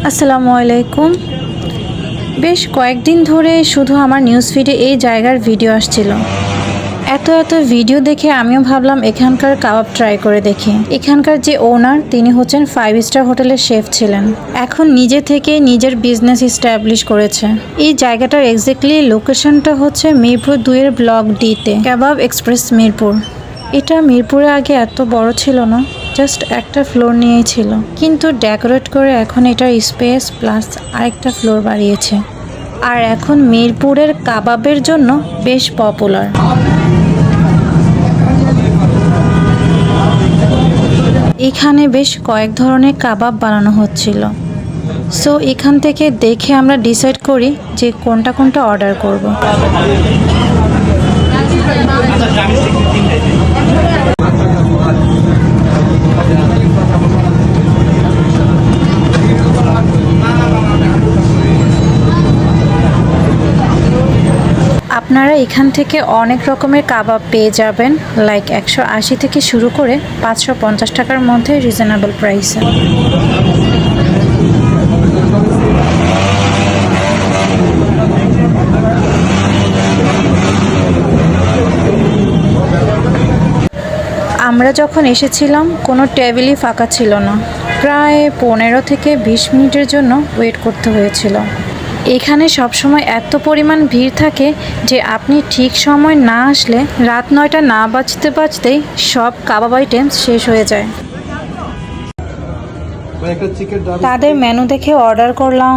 আসসালামু আলাইকুম। বেশ কয়েকদিন ধরে শুধু আমার নিউজ ফিডে এই জায়গার ভিডিও আসছিল। এত ভিডিও দেখে আমিও ভাবলাম এখানকার কাবাব ট্রাই করে দেখি। এখানকার যে ওনার তিনি হচ্ছেন 5 স্টার হোটেলের শেফ ছিলেন, এখন নিজে থেকে নিজের বিজনেস এস্টাবলিশ করেছে। এই জায়গাটার এক্স্যাক্টলি লোকেশনটা হচ্ছে মিরপুর 2-এর ব্লক D-তে, কাবাব এক্সপ্রেস মিরপুর। এটা মিরপুরে আগে এত বড় ছিল না, জাস্ট একটা ফ্লোর নিয়েই ছিল, কিন্তু ডেকোরেট করে এখন এটার স্পেস প্লাস আরেকটা ফ্লোর বাড়িয়েছে। আর এখন মিরপুরের কাবাবের জন্য বেশ পপুলার। এখানে বেশ কয়েক ধরনের কাবাব বানানো হচ্ছিল, সো এখান থেকে দেখে আমরা ডিসাইড করি যে কোনটা অর্ডার করব। আপনারা এখান থেকে অনেক রকমের কাবাব পেয়ে যাবেন, লাইক 180 থেকে শুরু করে 550 টাকার মধ্যে রিজনেবল প্রাইসে। আমরা যখন এসেছিলাম কোনো টেবিলই ফাঁকা ছিল না, প্রায় 15 থেকে 20 মিনিটের জন্য ওয়েট করতে হয়েছিল। এখানে সবসময় এত পরিমাণ ভিড় থাকে যে আপনি ঠিক সময় না আসলে রাত 9টা না বাজতেই সব কাবাব আইটেমস শেষ হয়ে যায়। তাদের মেনু দেখে অর্ডার করলাম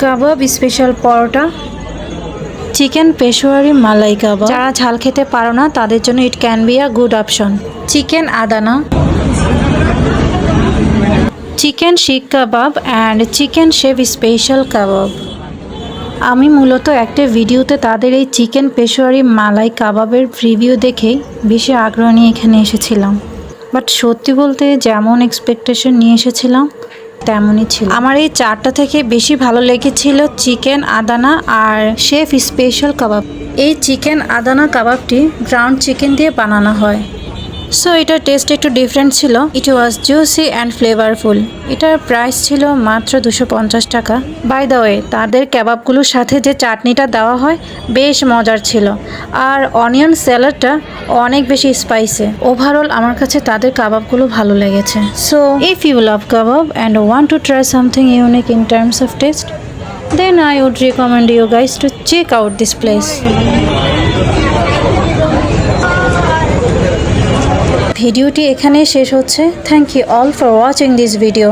কাবাব স্পেশাল পরোটা, চিকেন পেশোয়ারি মালাই কাবাব। যারা ঝাল খেতে পারো না তাদের জন্য it can be a good option. Chicken আদানা, chicken শিক কাবাব অ্যান্ড চিকেন শেভ স্পেশাল কাবাব। আমি মূলত একটা ভিডিওতে তাদের এই চিকেন পেশোয়ারি মালাই কাবাবের রিভিউ দেখেই বেশি আগ্রহ নিয়ে এখানে এসেছিলাম, বাট সত্যি বলতে যেমন এক্সপেকটেশন নিয়ে এসেছিলাম তেমনই ছিল। আমার এই 4টা থেকে বেশি ভালো লেগেছিল চিকেন আদানা আর শেফ স্পেশাল কাবাব। এই চিকেন আদানা কাবাবটি গ্রাউন্ড চিকেন দিয়ে বানানো হয়, সো এটার টেস্ট একটু ডিফারেন্ট ছিল। ইট ওয়াজ জুসি অ্যান্ড ফ্লেভারফুল। এটার প্রাইস ছিল মাত্র 250 টাকা। বাই দ্য ওয়ে, তাদের কাবাবগুলোর সাথে যে চাটনিটা দেওয়া হয় বেশ মজার ছিল, আর অনিয়ন স্যালাডটা অনেক বেশি স্পাইসি। ওভারঅল আমার কাছে তাদের কাবাবগুলো ভালো লেগেছে। So if you love kebab and want to try something unique in terms of taste, then I would recommend you guys to check out this place. ভিডিওটি এখানেই শেষ হচ্ছে। Thank you all for watching this video.